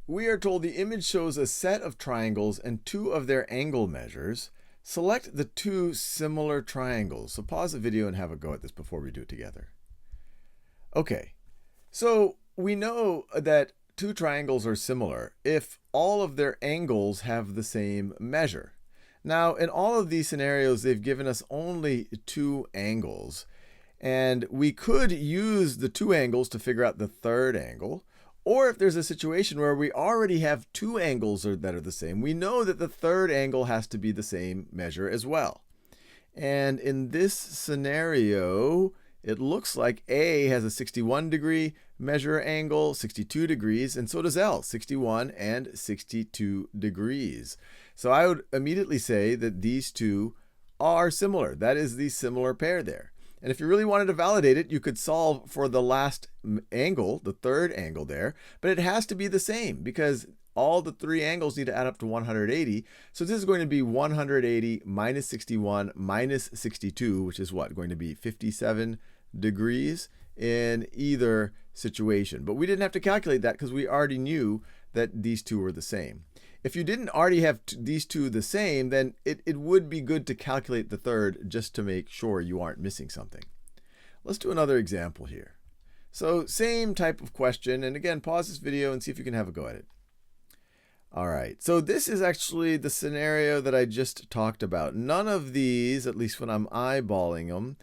We are told the image shows a set of triangles and two of their angle measures. Select the two similar triangles. So pause the video and have a go at this before we do it together. Okay, so we know that two triangles are similar if all of their angles have the same measure. Now, in all of these scenarios, they've given us only two angles. And we could use the two angles to figure out the third angle. Or if there's a situation where we already have two angles that are the same, we know that the third angle has to be the same measure as well. And in this scenario, it looks like A has a 61 degree measure angle, 62 degrees, and so does L, 61 and 62 degrees. So I would immediately say that these two are similar. That is the similar pair there. And if you really wanted to validate it, you could solve for the last angle, the third angle there, but it has to be the same because all the three angles need to add up to 180. So this is going to be 180 minus 61 minus 62, which is what? Going to be 57 degrees in either situation. But we didn't have to calculate that because we already knew that these two were the same. If you didn't already have these two the same, then it would be good to calculate the third just to make sure you aren't missing something. Let's do another example here. So same type of question, and again, pause this video and see if you can have a go at it. All right, so this is actually the scenario that I just talked about. None of these, at least when I'm eyeballing them,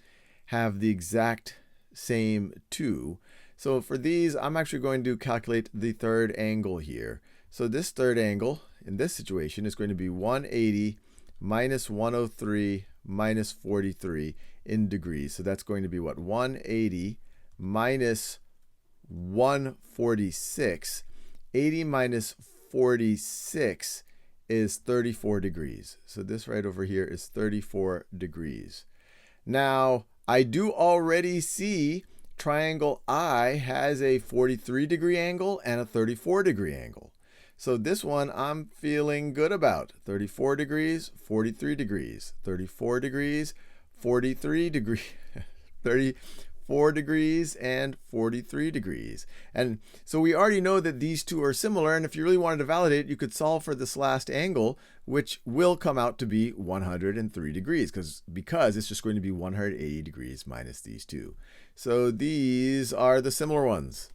have the exact same two. So for these, I'm actually going to calculate the third angle here. So this third angle in this situation is going to be 180 minus 103 minus 43 in degrees. So that's going to be what? 180 minus 146. 80 minus 46 is 34 degrees. So this right over here is 34 degrees. Now, I do already see triangle I has a 43 degree angle and a 34 degree angle. So this one I'm feeling good about. 34 degrees, 43 degrees, 34 degrees, 43 degrees, 34 degrees, and 43 degrees. And so we already know that these two are similar, and if you really wanted to validate it, you could solve for this last angle, which will come out to be 103 degrees, because it's just going to be 180 degrees minus these two. So these are the similar ones.